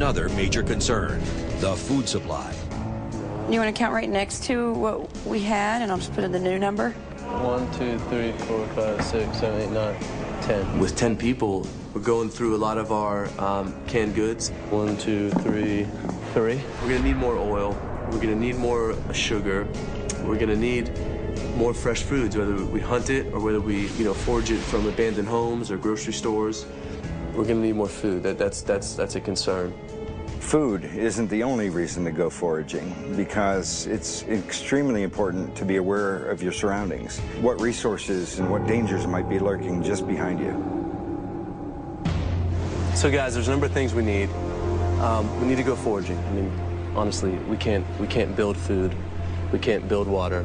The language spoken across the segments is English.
another major concern, the food supply. You want to count right next to what we had, and I'll just put in the new number? 1, 2, 3, 4, 5, 6, 7, 8, 9, 10. With 10 people, we're going through a lot of our canned goods. 1, 2, 3, 3. We're gonna need more oil. We're gonna need more sugar. We're gonna need more fresh foods, whether we hunt it or whether we, forage it from abandoned homes or grocery stores. We're gonna need more food. That's a concern. Food isn't the only reason to go foraging, because it's extremely important to be aware of your surroundings, what resources and what dangers might be lurking just behind you. So guys, there's a number of things we need. We need to go foraging. I mean, honestly, we can't build food. We can't build water.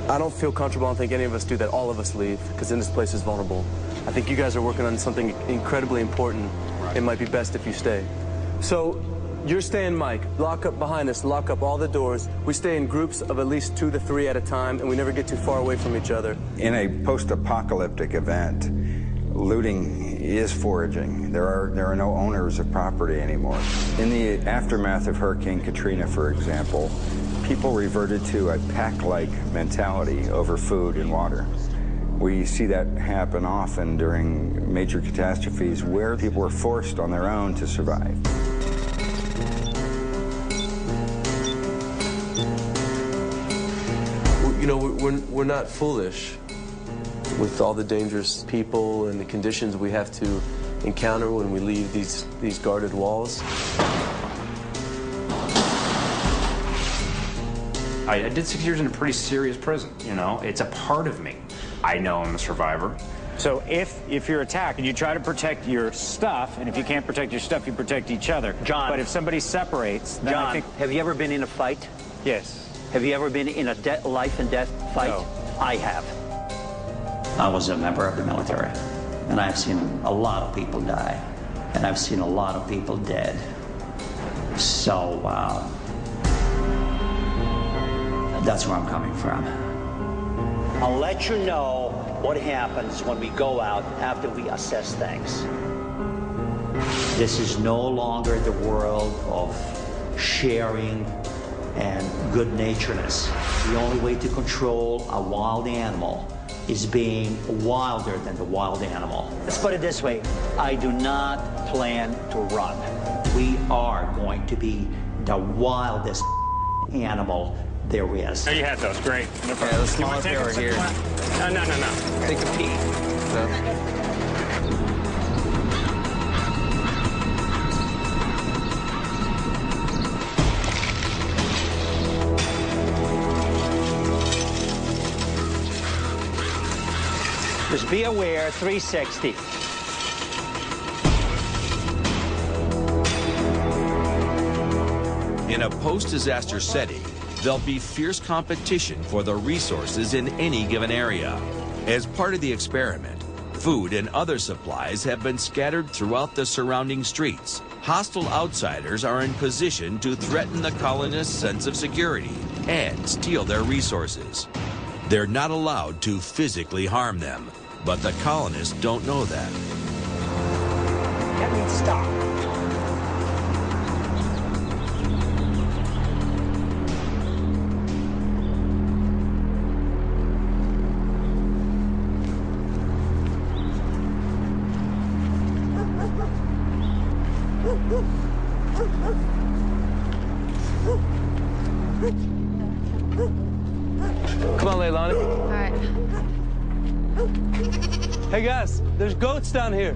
I don't feel comfortable, I don't think any of us do, that all of us leave, because then this place is vulnerable. I think you guys are working on something incredibly important. Right. It might be best if you stay. So, you're staying, Mike. Lock up behind us, lock up all the doors. We stay in groups of at least 2 to 3 at a time, and we never get too far away from each other. In a post-apocalyptic event, looting is foraging. There are no owners of property anymore. In the aftermath of Hurricane Katrina, for example, people reverted to a pack-like mentality over food and water. We see that happen often during major catastrophes where people were forced on their own to survive. We're not foolish with all the dangerous people and the conditions we have to encounter when we leave these guarded walls. I did 6 years in a pretty serious prison, It's a part of me. I know I'm a survivor. So if you're attacked, you try to protect your stuff, and if you can't protect your stuff, you protect each other. John. But if somebody separates, then John, I think... have you ever been in a fight? Yes. Have you ever been in a life and death fight? No. I have. I was a member of the military, and I've seen a lot of people die, and I've seen a lot of people dead. So, that's where I'm coming from. I'll let you know what happens when we go out after we assess things. This is no longer the world of sharing and good-naturedness. The only way to control a wild animal is being wilder than the wild animal. Let's put it this way, I do not plan to run. We are going to be the wildest animal there is. Oh, you had those, great. No yeah, the smallest they were here. No. Take a peek. No. Just be aware, 360. In a post-disaster setting, there'll be fierce competition for the resources in any given area. As part of the experiment, food and other supplies have been scattered throughout the surrounding streets. Hostile outsiders are in position to threaten the colonists' sense of security and steal their resources. They're not allowed to physically harm them, but the colonists don't know that. That means stop. Come on, Leilani. All right. Hey guys, there's goats down here.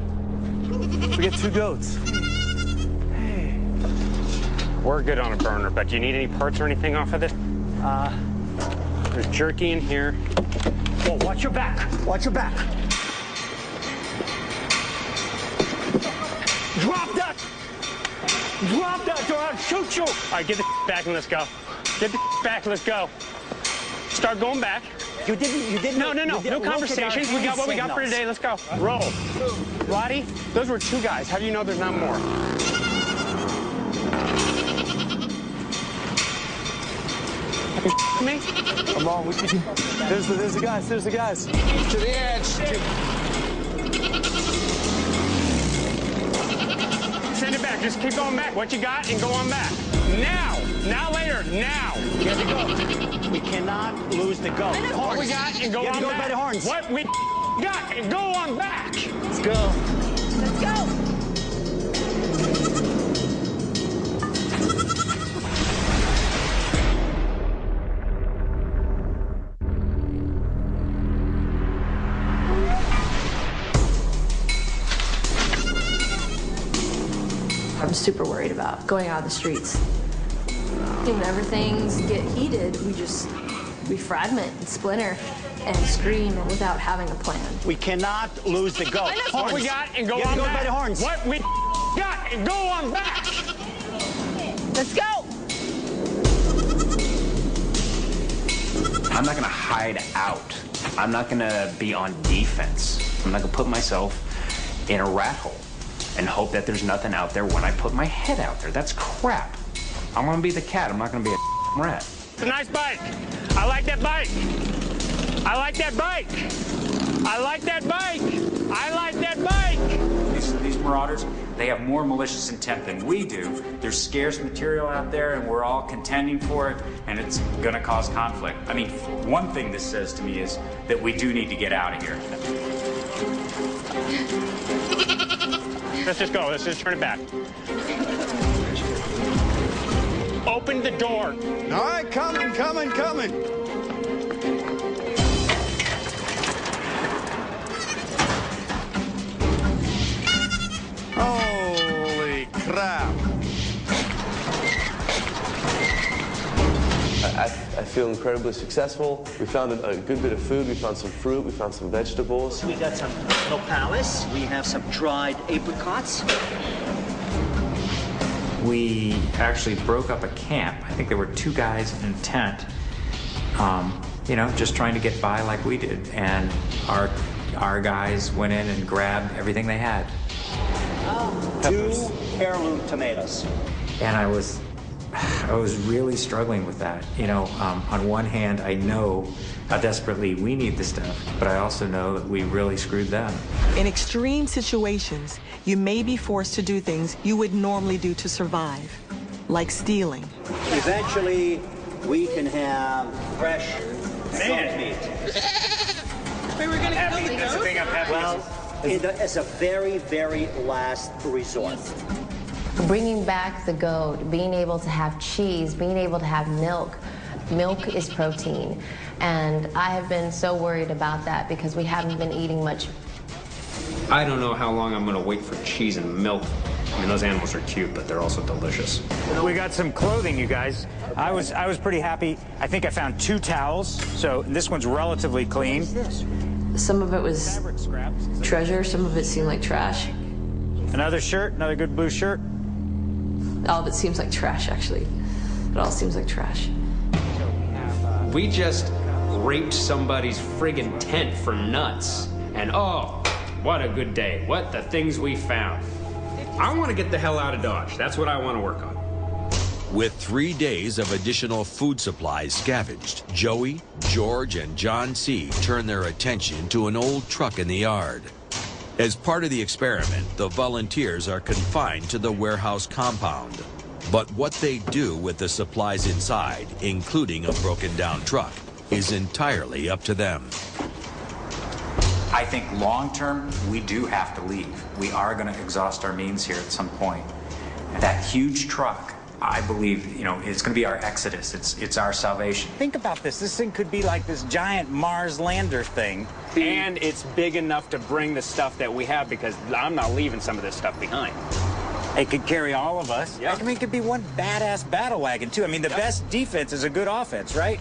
We get 2 goats. Hey. We're good on a burner, but do you need any parts or anything off of this? There's jerky in here. Whoa, watch your back. Watch your back. Drop that! Drop that or I'll shoot you! All right, get the back and let's go. Get the back, let's go. Start going back. You didn't. No conversations. We got what we got for today. Let's go. Roll. Roddy, those were 2 guys. How do you know there's not more? Me? Come on, we can... There's the guys, there's the guys. To the edge. Send it back. back. Just keep going back. What you got and go on back. Now. Now later. Now. You have to go. We cannot lose the go. What we got and go on back. You have to go by the horns. What we got and go on back. Let's go. Let's go. I'm super worried about going out of the streets. Whenever things get heated, we fragment and splinter and scream without having a plan. We cannot lose the go. What we got and go you have on to go back. by the horns. What we got and go on back. Let's go. I'm not gonna hide out. I'm not gonna be on defense. I'm not gonna put myself in a rat hole and hope that there's nothing out there when I put my head out there. That's crap. I'm gonna be the cat. I'm not gonna be a rat. It's a nice bike. I like that bike. I like that bike. I like that bike. I like that bike. These marauders, they have more malicious intent than we do. There's scarce material out there and we're all contending for it, and it's gonna cause conflict. I mean, one thing this says to me is that we do need to get out of here. Let's just go. Let's just turn it back. Open the door. All right, coming. Holy crap. I feel incredibly successful. We found a good bit of food. We found some fruit. We found some vegetables. We got some nopales. We have some dried apricots. We actually broke up a camp. I think there were 2 guys in a tent, you know, just trying to get by like we did. And our guys went in and grabbed everything they had. 2 heirloom tomatoes. And I was really struggling with that. You know, on one hand, I know how desperately we need this stuff, but I also know that we really screwed them. In extreme situations, you may be forced to do things you would normally do to survive, like stealing. Eventually, we can have fresh smoked meat. We were going to kill the goat? Well, as a very, very last resort. Bringing back the goat, being able to have cheese, being able to have milk. Milk is protein. And I have been so worried about that because we haven't been eating much. I don't know how long I'm going to wait for cheese and milk. I mean, those animals are cute, but they're also delicious. We got some clothing, you guys. I was pretty happy. I think I found 2 towels, so this one's relatively clean. What is this? Some of it was treasure, some of it seemed like trash. Another shirt, another good blue shirt. All of it seems like trash, actually. It all seems like trash. We just raped somebody's friggin' tent for nuts. And oh, what a good day. What the things we found. I want to get the hell out of Dodge. That's what I want to work on. With 3 days of additional food supplies scavenged, Joey, George, and John C. turn their attention to an old truck in the yard. As part of the experiment, the volunteers are confined to the warehouse compound. But what they do with the supplies inside, including a broken-down truck, is entirely up to them. I think long-term, we do have to leave. We are going to exhaust our means here at some point. That huge truck, I believe, you know, it's going to be our exodus. It's our salvation. Think about this. This thing could be like this giant Mars lander thing. And it's big enough to bring the stuff that we have, because I'm not leaving some of this stuff behind. It could carry all of us. Yep. I mean, it could be one badass battle wagon, too. I mean, the best defense is a good offense, right?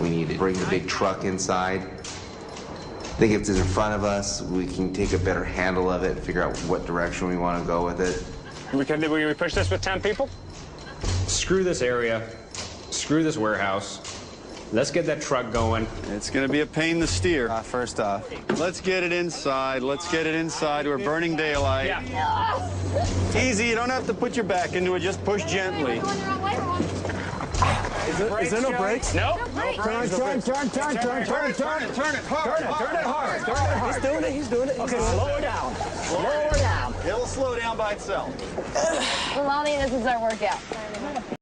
We need to bring the big truck inside. I think if it's in front of us, we can take a better handle of it and figure out what direction we want to go with it. We push this with 10 people? Screw this area. Screw this warehouse. Let's get that truck going. It's going to be a pain to steer. First off, let's get it inside. Let's get it inside. We're burning daylight. Yeah. Easy. You don't have to put your back into it. Just push gently. Is there no brakes? No. Turn it hard. He's doing it. Okay, slow her down. Slow her down. It'll slow down by itself. Well, Lonnie, this is our workout.